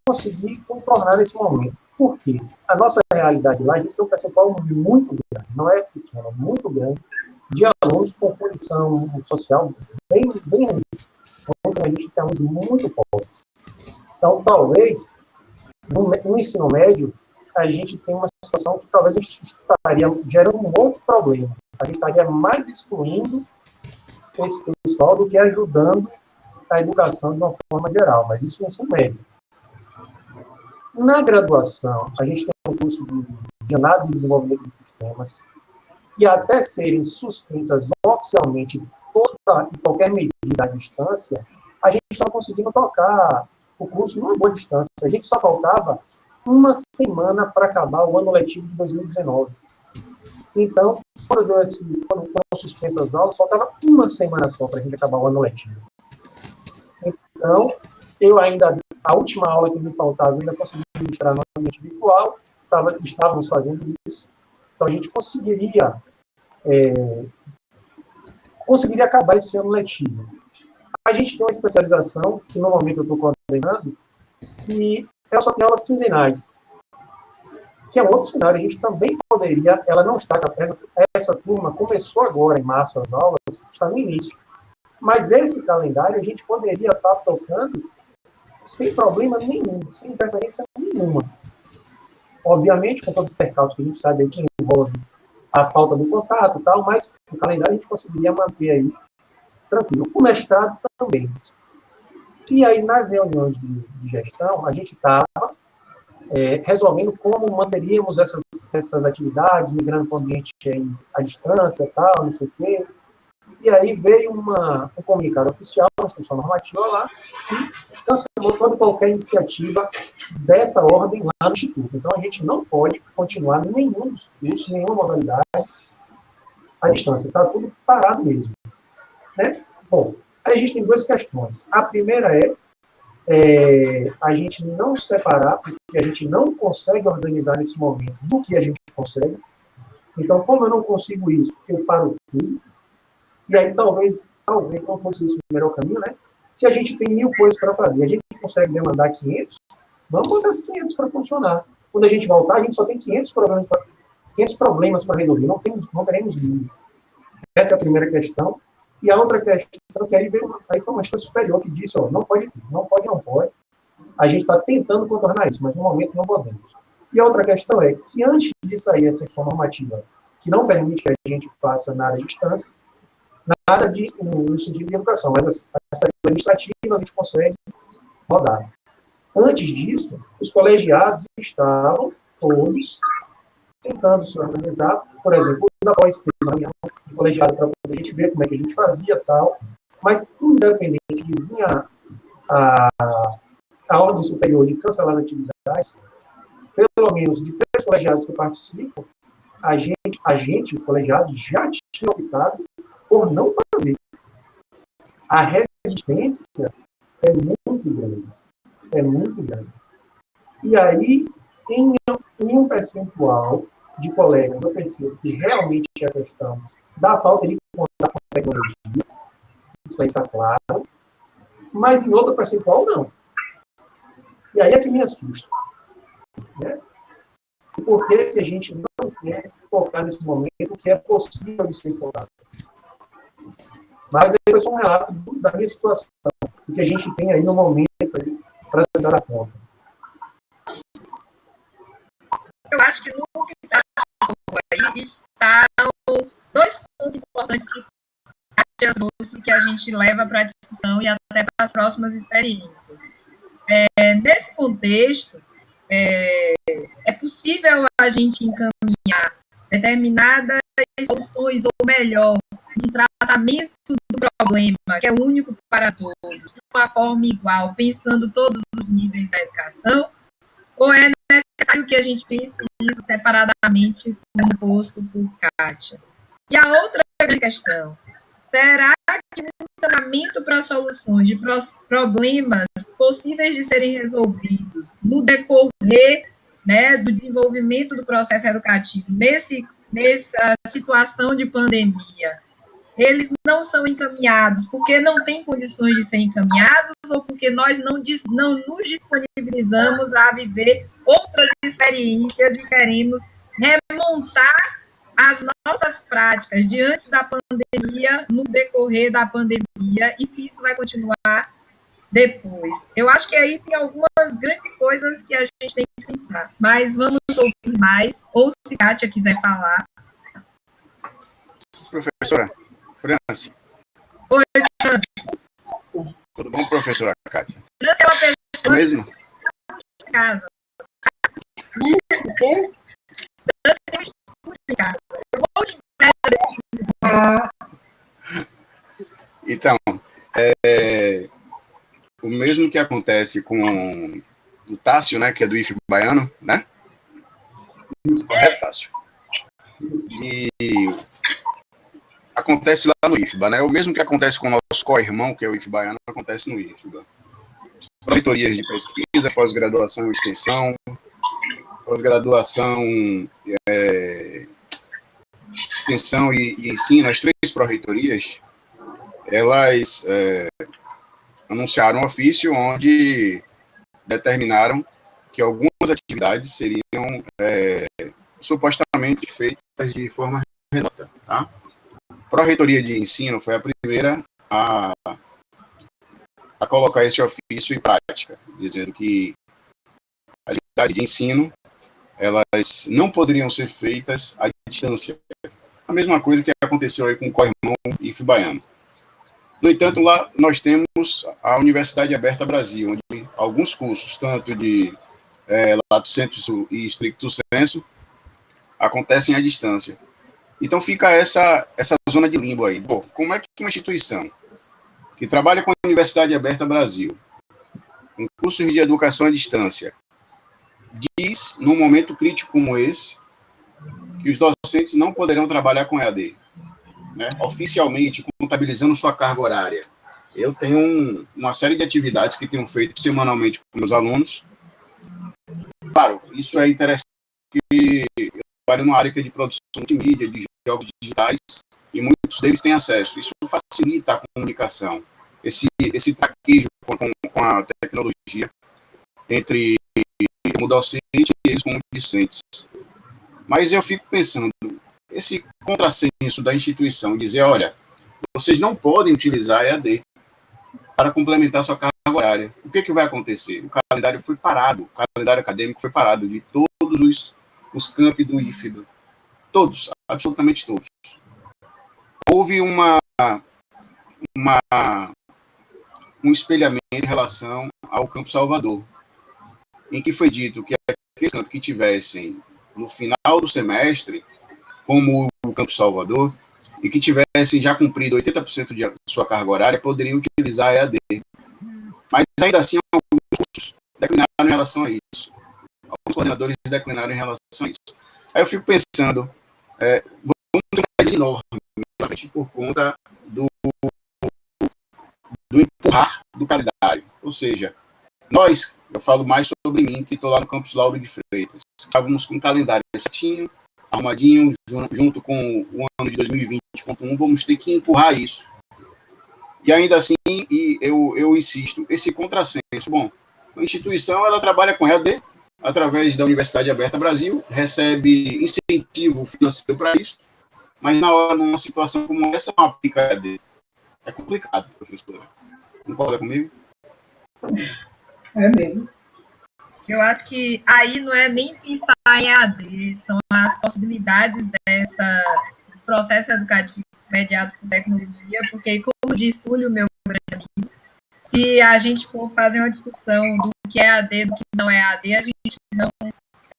conseguir contornar nesse momento. Por quê? A nossa realidade lá, a gente tem um percentual muito grande, não é pequeno, muito grande, de alunos com condição social bem ruim. Então, a gente tem alunos muito pobres. Então, talvez, no ensino médio, a gente tem uma situação que talvez a gente estaria gerando um outro problema. A gente estaria mais excluindo esse pessoal do que ajudando a educação de uma forma geral, mas isso no ensino médio. Na graduação, a gente tem um curso de análise e desenvolvimento de sistemas, que até serem suspensas oficialmente toda e qualquer medida à distância, a gente estava conseguindo tocar o curso numa boa distância. A gente só faltava uma semana para acabar o ano letivo de 2019. Então, quando foram suspensas as aulas, faltava uma semana só para a gente acabar o ano letivo. Então, a última aula que me faltava, eu ainda consegui ministrar no ambiente virtual, estávamos fazendo isso. Então, a gente conseguiria acabar esse ano letivo. A gente tem uma especialização, que no momento eu estou coordenando, que ela só tem aulas quinzenais, que é um outro cenário. A gente também poderia, ela não está, essa turma começou agora, em março, as aulas, está no início. Mas esse calendário a gente poderia estar tocando sem problema nenhum, sem interferência nenhuma. Obviamente, com todos os percalços que a gente sabe aí, que envolve a falta do contato e tal, mas o calendário a gente conseguiria manter aí tranquilo. O mestrado também. E aí, nas reuniões de gestão, a gente estava resolvendo como manteríamos essas atividades, migrando para o ambiente aí, à distância e tal, não sei o quê. E aí veio um comunicado oficial, uma instrução normativa lá, que cancelou toda e qualquer iniciativa dessa ordem lá no Instituto. Então, a gente não pode continuar nenhum dos cursos, nenhuma modalidade à distância. Está tudo parado mesmo. Né? Bom, aí a gente tem duas questões. A primeira a gente não separar, porque a gente não consegue organizar nesse momento do que a gente consegue. Então, como eu não consigo isso, eu paro tudo. E aí, talvez não fosse isso o melhor caminho, né? Se a gente tem 1000 coisas para fazer, a gente consegue demandar 500, vamos botar as 500 para funcionar. Quando a gente voltar, a gente só tem 500 problemas para resolver, não teremos 1000. Essa é a primeira questão. E a outra questão, que aí foi uma instância superior que disse, não pode. A gente está tentando contornar isso, mas no momento não podemos. E a outra questão é que antes de sair essa informação normativa, que não permite que a gente faça na área de distância, nada no sentido de educação, mas as administrativas a gente consegue rodar. Antes disso, os colegiados estavam todos tentando se organizar. Por exemplo, da pós teve uma reunião de colegiado para a gente ver como é que a gente fazia tal, mas independente de vir a ordem superior de cancelar as atividades, pelo menos de 3 colegiados que participam, a gente, os colegiados, já tinha optado por não fazer. A resistência é muito grande. É muito grande. E aí, em um percentual de colegas, eu percebo que realmente é a questão da falta de contato com a tecnologia, isso aí está claro, mas em outro percentual, não. E aí é que me assusta. Né? Por que a gente não quer focar nesse momento que é possível de ser contato? Mas aí foi só um relato da minha situação, o que a gente tem aí no momento para tentar dar conta. Eu acho que no que está aí estão 2 pontos importantes que trouxe, que a gente leva para a discussão e até para as próximas experiências. Nesse contexto, é possível a gente encaminhar determinadas soluções, ou melhor, um tratamento do problema, que é único para todos, de uma forma igual, pensando todos os níveis da educação, ou é necessário que a gente pense isso separadamente, como posto por Kátia? E a outra questão, será que um encaminhamento para soluções de problemas possíveis de serem resolvidos no decorrer, né, do desenvolvimento do processo educativo nessa situação de pandemia, eles não são encaminhados porque não têm condições de ser encaminhados ou porque nós não nos disponibilizamos a viver outras experiências e queremos remontar as nossas práticas de antes da pandemia, no decorrer da pandemia, e se isso vai continuar depois. Eu acho que aí tem algumas grandes coisas que a gente tem que pensar, mas vamos ouvir mais, ou se a Kátia quiser falar. Professora Franci. Oi, Franci. Tudo bom, professora Kátia? Franci é uma pessoa mesmo? de casa. O quê? Franci tem um estúdio em casa. Eu vou te Então, o mesmo que acontece com o Tássio, né, que é do IF baiano, né? Correto, Tássio? E acontece lá no IFBA, né? O mesmo que acontece com o nosso co-irmão, que é o IF baiano, acontece no IFBA. Proreitorias de pesquisa, pós-graduação e extensão, pós-graduação, extensão e ensino, as 3 pró-reitorias, elas anunciaram um ofício onde determinaram que algumas atividades seriam supostamente feitas de forma remota, tá? A Pró-Reitoria de Ensino foi a primeira a colocar esse ofício em prática, dizendo que as atividades de ensino, elas não poderiam ser feitas à distância. A mesma coisa que aconteceu aí com o co-irmão IF baiano. No entanto, lá nós temos a Universidade Aberta Brasil, onde alguns cursos, tanto de lato sensu e stricto sensu, acontecem à distância. Então fica essa zona de limbo aí. Bom, como é que uma instituição que trabalha com a Universidade Aberta Brasil, com cursos de educação à distância, diz, num momento crítico como esse, que os docentes não poderão trabalhar com EAD, né? Oficialmente, contabilizando sua carga horária. Eu tenho uma série de atividades que tenho feito semanalmente com meus alunos. Claro, isso é interessante, porque eu trabalho numa área de produção de mídia, de jogos digitais, e muitos deles têm acesso. Isso facilita a comunicação, esse traquejo com a tecnologia entre o docente e eles como discentes. Mas eu fico pensando, esse contrassenso da instituição, dizer, olha, vocês não podem utilizar EAD para complementar sua carga horária. O que vai acontecer? O calendário foi parado, o calendário acadêmico foi parado de todos os campi do IFBA. Todos, absolutamente todos. Houve um espelhamento em relação ao Campo Salvador, em que foi dito que aqueles campos que tivessem no final do semestre, como o Campo Salvador, e que tivessem já cumprido 80% de sua carga horária, poderiam utilizar a EAD. Mas ainda assim, alguns cursos declinaram em relação a isso. Alguns coordenadores declinaram em relação a isso. Aí eu fico pensando, vamos ter uma crise enorme por conta do empurrar do calendário. Ou seja, eu falo mais sobre mim, que estou lá no Campus Lauro de Freitas. Estávamos com um calendário certinho, arrumadinho, junto com o ano de 2020.1, vamos ter que empurrar isso. E ainda assim, eu insisto, esse contrassenso, bom, a instituição, ela trabalha com EAD, através da Universidade Aberta Brasil, recebe incentivo financeiro para isso, mas na hora, numa situação como essa, não aplica EAD. É complicado, professora. Concorda comigo? É mesmo. Eu acho que aí não é nem pensar em EAD, são as possibilidades dos processos educativos mediado por tecnologia, porque, como diz Túlio, meu grande amigo, se a gente for fazer uma discussão do que é AD, do que não é AD, a gente não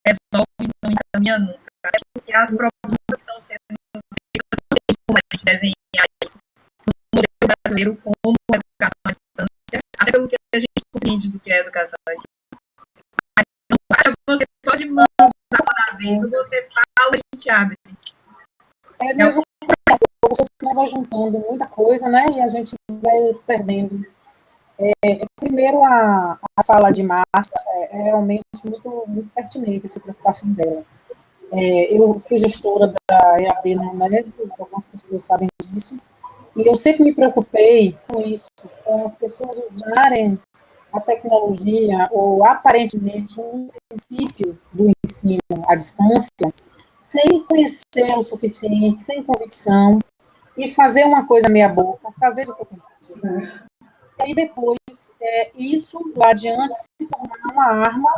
resolve, não encaminha nunca. Até porque as propostas que estão sendo feitas não tem como a gente desenhar isso no modelo brasileiro como educação à distância, até pelo que a gente compreende do que é educação à distância. Mas você pode mandar uma vez, você fala, a gente abre. Você vai juntando muita coisa, né? E a gente vai perdendo. Primeiro, a fala de Márcia é realmente muito pertinente, essa preocupação dela. Eu fui gestora da EAD no médico, algumas pessoas sabem disso, e eu sempre me preocupei com isso, com as pessoas usarem a tecnologia, ou aparentemente um princípio do ensino à distância, sem conhecer o suficiente, sem convicção, e fazer uma coisa meia boca, fazer de qualquer jeito. E aí depois, isso lá adiante se tornar uma arma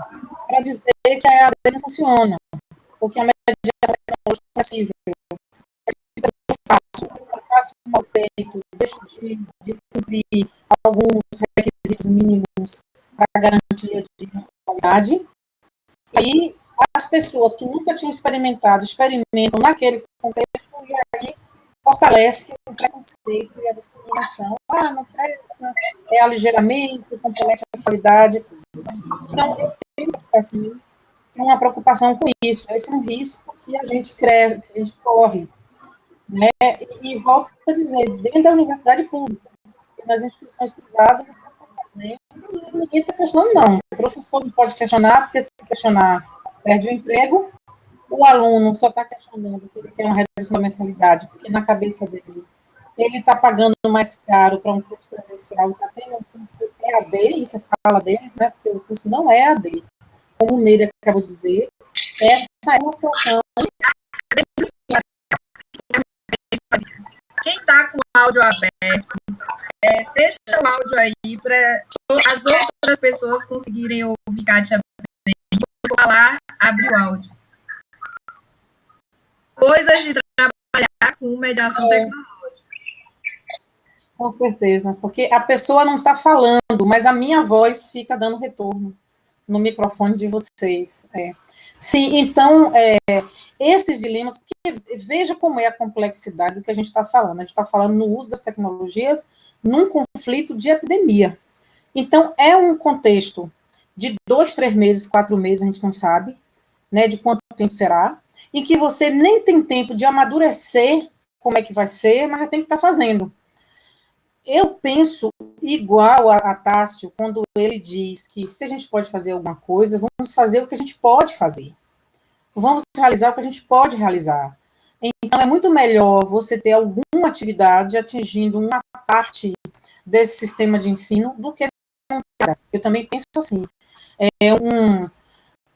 para dizer que a EAD não funciona, porque a mediação tecnológica é possível. Eu faço mal feito, deixo de cumprir alguns requisitos mínimos para garantia de qualidade. Aí as pessoas que nunca tinham experimentado, experimentam naquele contexto, e aí fortalece o preconceito e a discriminação. Não presta, é aligeiramento, compromete a qualidade. Então, eu tenho assim, uma preocupação com isso. Esse é um risco que a gente cresce, que a gente corre. Né? E volto a dizer, dentro da universidade pública, nas instituições privadas, ninguém está questionando, não. O professor não pode questionar, porque se questionar, perde o emprego. O aluno só está questionando que ele quer uma redução da mensalidade, porque na cabeça dele, ele está pagando mais caro para um curso presencial, está tendo um curso EAD, isso é fala deles, né? Porque o curso não é EAD. Como o Nery acabou de dizer, essa é uma situação. Quem está com o áudio aberto, fecha o áudio aí para as outras pessoas conseguirem ouvir Kátia bem. Eu vou falar, abre o áudio. Coisas de trabalhar com mediação tecnológica. Com certeza, porque a pessoa não está falando, mas a minha voz fica dando retorno no microfone de vocês. Sim, então, esses dilemas, porque veja como é a complexidade do que a gente está falando. A gente está falando no uso das tecnologias num conflito de epidemia. Então, é um contexto de 2, 3 meses, 4 meses, a gente não sabe, né, de quanto tempo será, em que você nem tem tempo de amadurecer como é que vai ser, mas já tem que estar fazendo. Eu penso igual a Tássio, quando ele diz que se a gente pode fazer alguma coisa, vamos fazer o que a gente pode fazer. Vamos realizar o que a gente pode realizar. Então, é muito melhor você ter alguma atividade atingindo uma parte desse sistema de ensino do que não ter. Eu também penso assim.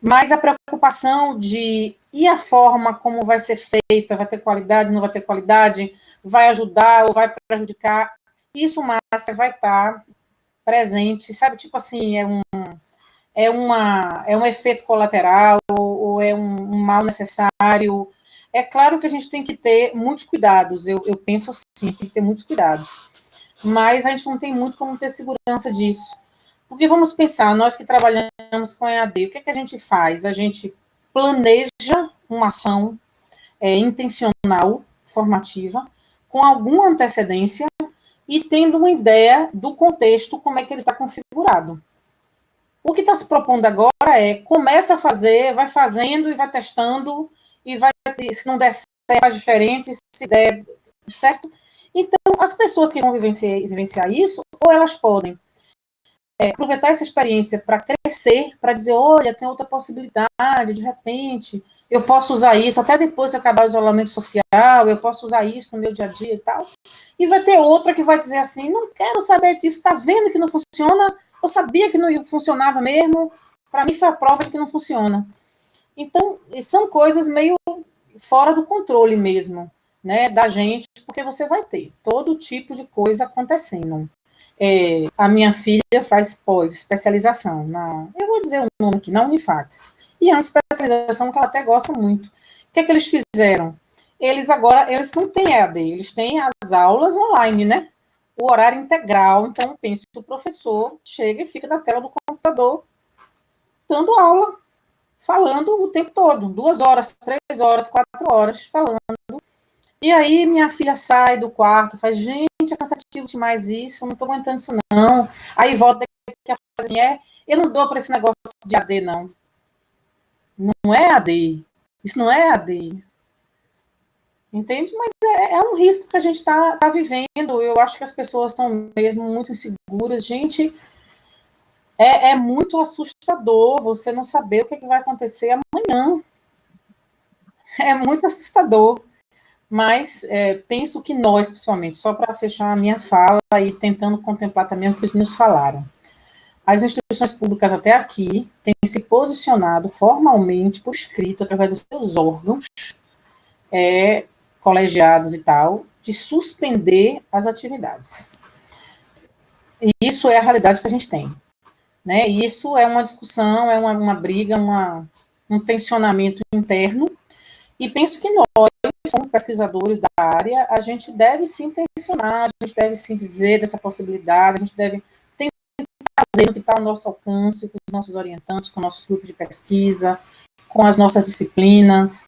Mas a preocupação e a forma como vai ser feita, vai ter qualidade, não vai ter qualidade, vai ajudar ou vai prejudicar, isso, Márcia, vai estar presente, sabe, tipo assim, é um efeito colateral, ou é um mal necessário. É claro que a gente tem que ter muitos cuidados, eu penso assim, tem que ter muitos cuidados, mas a gente não tem muito como ter segurança disso. Porque vamos pensar, nós que trabalhamos com EAD, o que é que a gente faz? A gente planeja uma ação intencional, formativa, com alguma antecedência, e tendo uma ideia do contexto, como é que ele está configurado. O que está se propondo agora começa a fazer, vai fazendo e vai testando, e vai, se não der certo, faz diferente, se der certo. Então, as pessoas que vão vivenciar isso, ou elas podem aproveitar essa experiência para crescer, para dizer, olha, tem outra possibilidade, de repente, eu posso usar isso, até depois de acabar o isolamento social, eu posso usar isso no meu dia a dia e tal, e vai ter outra que vai dizer assim, não quero saber disso, está vendo que não funciona, eu sabia que não funcionava mesmo, para mim foi a prova de que não funciona. Então, são coisas meio fora do controle mesmo, né, da gente, porque você vai ter todo tipo de coisa acontecendo. A minha filha faz pós-especialização eu vou dizer o nome aqui, na Unifax, e é uma especialização que ela até gosta muito. O que é que eles fizeram? eles não têm EAD, eles têm as aulas online, né? O horário integral. Então, pense que o professor chega e fica na tela do computador dando aula, falando o tempo todo, 2 horas, 3 horas, 4 horas, falando. E aí minha filha sai do quarto, faz, gente, é cansativo demais isso, eu não estou aguentando isso não. Aí volta daqui a pouco assim, eu não dou para esse negócio de AD, não. Não é AD. Isso não é AD. Entende? Mas é um risco que a gente está vivendo. Eu acho que as pessoas estão mesmo muito inseguras. Gente, é muito assustador você não saber o que vai acontecer amanhã. É muito assustador. Mas penso que nós, principalmente, só para fechar a minha fala e tentando contemplar também o que os meninos falaram, as instituições públicas até aqui têm se posicionado formalmente, por escrito, através dos seus órgãos, colegiados e tal, de suspender as atividades. E isso é a realidade que a gente tem. Né? E isso é uma discussão, é uma briga, um tensionamento interno, e penso que nós, como pesquisadores da área, a gente deve se intencionar, a gente deve se dizer dessa possibilidade, a gente deve tentar fazer o que está ao nosso alcance, com os nossos orientantes, com nossos grupos de pesquisa, com as nossas disciplinas,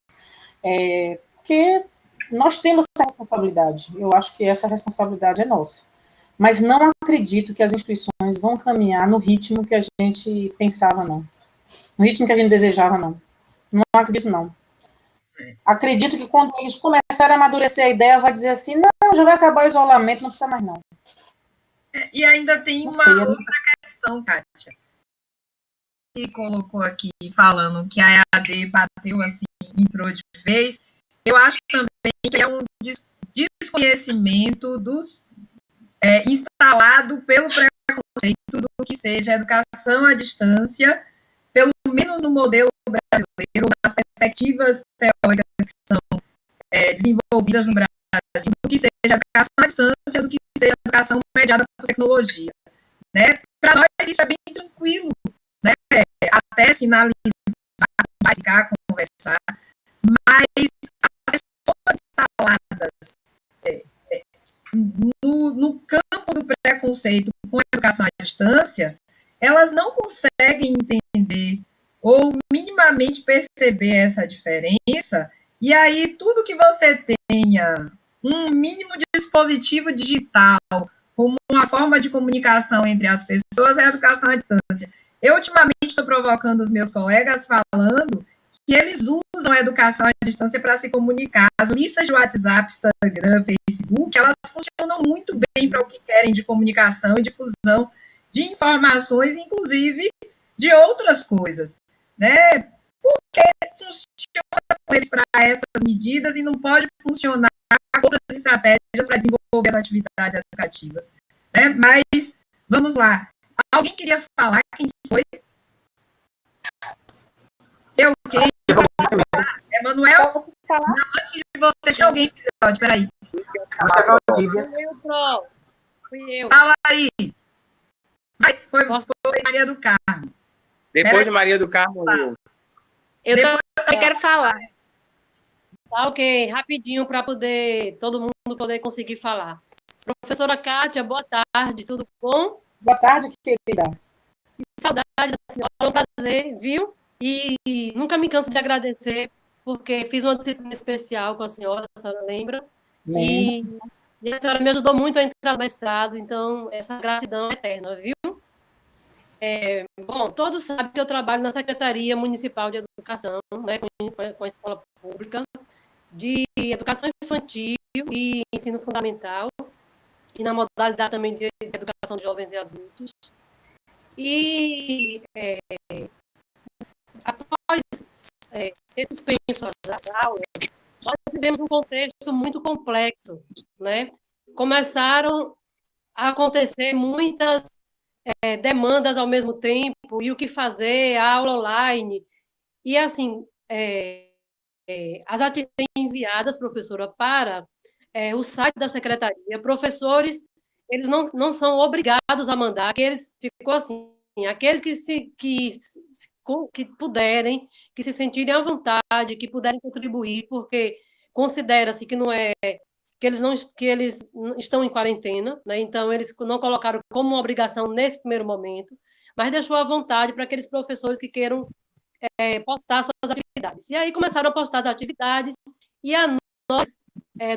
porque nós temos essa responsabilidade, eu acho que essa responsabilidade é nossa, mas não acredito que as instituições vão caminhar no ritmo que a gente pensava, não, no ritmo que a gente desejava, não acredito, não. Acredito que quando eles começarem a amadurecer a ideia, vai dizer assim, não, já vai acabar o isolamento, não precisa mais não. E ainda tem uma outra questão, Kátia, que colocou aqui, falando que a EAD bateu assim, entrou de vez. Eu acho também que é um desconhecimento instalado pelo preconceito do que seja educação à distância, pelo menos no modelo brasileiro, das perspectivas teóricas que são desenvolvidas no Brasil, do que seja educação à distância, do que seja educação mediada por tecnologia. Né? Para nós, isso é bem tranquilo, né? Até sinalizar, vai ficar, conversar, mas as pessoas instaladas no campo do preconceito com a educação à distância, elas não conseguem entender ou minimamente perceber essa diferença, e aí tudo que você tenha um mínimo de dispositivo digital como uma forma de comunicação entre as pessoas é a educação à distância. Eu, ultimamente, estou provocando os meus colegas falando que eles usam a educação à distância para se comunicar. As listas de WhatsApp, Instagram, Facebook, elas funcionam muito bem para o que querem de comunicação e difusão de informações, inclusive de outras coisas, né? Porque funciona com eles para essas medidas e não pode funcionar com outras estratégias para desenvolver as atividades educativas, né? Mas vamos lá. Alguém queria falar? Quem foi? Eu, quem? Emanuel? Não, antes de você, tinha alguém, filhote, peraí. Fui eu. Fala aí. Foi Maria do Carmo. Depois de Maria do Carmo, eu também quero falar. Tá, ok, rapidinho para poder todo mundo poder conseguir falar. Professora Kátia, boa tarde, tudo bom? Boa tarde, querida. Saudade da senhora, é um prazer, viu? E nunca me canso de agradecer, porque fiz uma disciplina especial com a senhora lembra? E a senhora me ajudou muito a entrar no mestrado, então essa gratidão é eterna, viu? Bom, todos sabem que eu trabalho na Secretaria Municipal de Educação, né, com a escola pública, de educação infantil e ensino fundamental, e na modalidade também de educação de jovens e adultos. E após ser suspenso as aulas, nós vivemos um contexto muito complexo, né? Começaram a acontecer muitas demandas ao mesmo tempo, e o que fazer, a aula online, e assim, as atividades enviadas, professora, para o site da secretaria, professores, eles não são obrigados a mandar, ficou assim, aqueles que puderem, que se sentirem à vontade, que puderem contribuir, porque considera-se que não é que eles estão em quarentena, né? Então eles não colocaram como uma obrigação nesse primeiro momento, mas deixou à vontade para aqueles professores que queiram postar suas atividades. E aí começaram a postar as atividades e a nós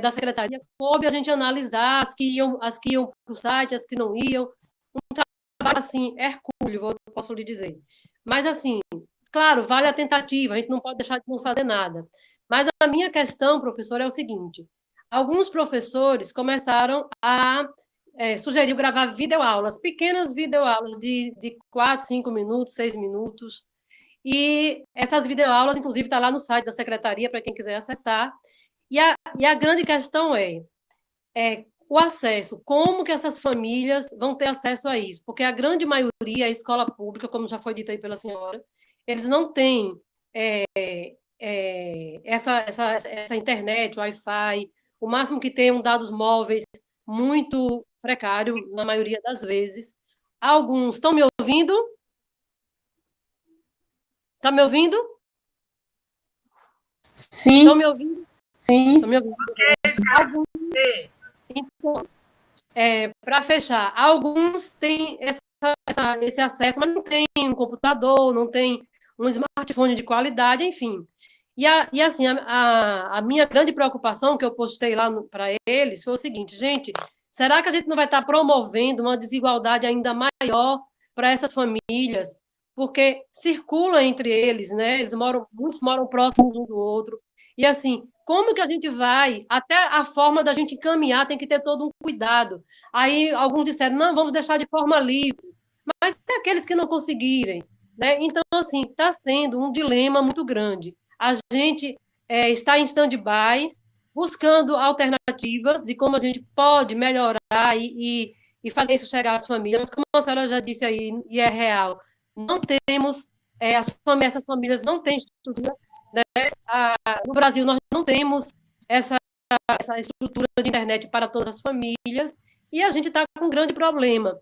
da secretaria coube a gente analisar as que iam para o site, as que não iam, um trabalho assim hercúleo, posso lhe dizer. Mas assim, claro, vale a tentativa, a gente não pode deixar de não fazer nada. Mas a minha questão, professor, é o seguinte: alguns professores começaram a sugerir gravar videoaulas, pequenas videoaulas de 4, 5 minutos, 6 minutos, e essas videoaulas, inclusive, está lá no site da secretaria, para quem quiser acessar, e a grande questão é o acesso, como que essas famílias vão ter acesso a isso? Porque a grande maioria é escola pública, como já foi dito aí pela senhora, eles não têm essa internet, Wi-Fi, o máximo que tem dados móveis muito precário, na maioria das vezes. Alguns estão me ouvindo? Está me ouvindo? Sim. Estão me ouvindo? Sim. Estão me ouvindo? Então, para fechar, alguns têm esse acesso, mas não tem um computador, não tem um smartphone de qualidade, enfim. E assim, a minha grande preocupação, que eu postei lá para eles, foi o seguinte: gente, será que a gente não vai estar promovendo uma desigualdade ainda maior para essas famílias? Porque circula entre eles, né? Muitos moram próximos um do outro. E assim, como que a gente vai? Até a forma da gente encaminhar tem que ter todo um cuidado. Aí alguns disseram, não, vamos deixar de forma livre. Mas tem aqueles que não conseguirem, né? Então, assim, está sendo um dilema muito grande. A gente está em stand-by, buscando alternativas de como a gente pode melhorar e fazer isso chegar às famílias. Mas, como a senhora já disse aí, e é real, não temos, essas famílias não têm estrutura, né? No Brasil, nós não temos essa estrutura de internet para todas as famílias, e a gente está com um grande problema.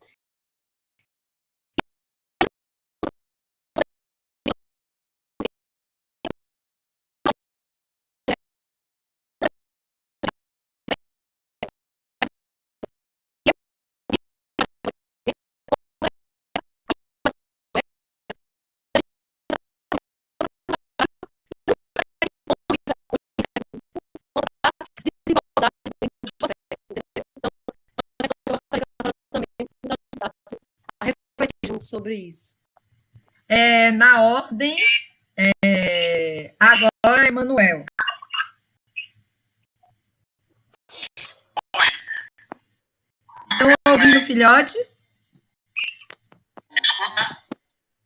Sobre isso. Na ordem, agora, Emanuel. Estão ouvindo, filhote?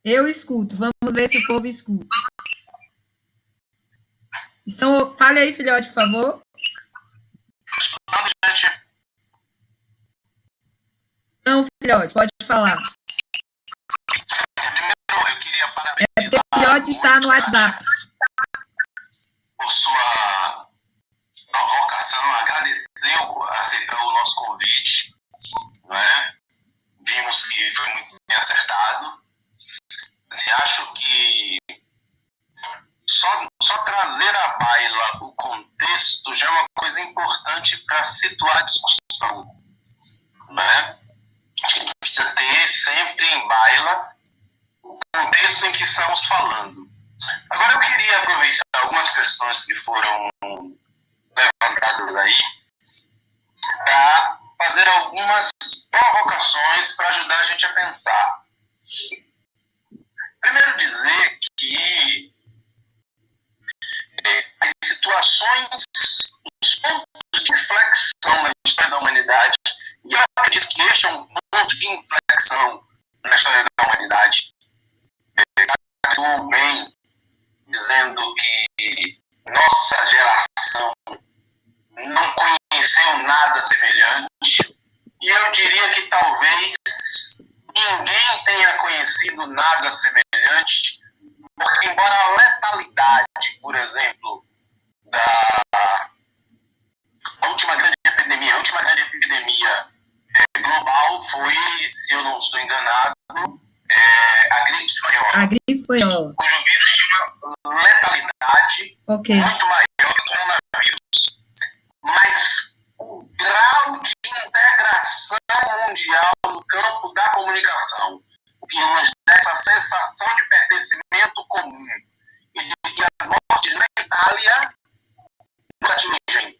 Eu escuto. Vamos ver se o povo escuta. Fale aí, filhote, por favor. Não, filhote, pode falar. Eu queria parabenizar. Porque o filhote está no WhatsApp. Por sua provocação, agradeceu, aceitou o nosso convite, né? Vimos que foi muito bem acertado. Assim, acho que só trazer à baila o contexto já é uma coisa importante para situar a discussão, né? A gente precisa ter sempre em baila o contexto em que estamos falando. Agora eu queria aproveitar algumas questões que foram levantadas aí para fazer algumas provocações para ajudar a gente a pensar. Primeiro dizer que as situações, os pontos de inflexão na história da humanidade, e eu acredito que este é um ponto de inflexão na história da humanidade, bem dizendo que nossa geração não conheceu nada semelhante, e eu diria que talvez ninguém tenha conhecido nada semelhante, porque embora a letalidade, por exemplo, da última grande epidemia global foi, se eu não estou enganado, a gripe espanhola. A gripe espanhola. Cujo vírus tinha uma letalidade muito maior que o coronavírus. comunicação, o que nos dá essa sensação de pertencimento comum e de que as mortes na Itália nos atingem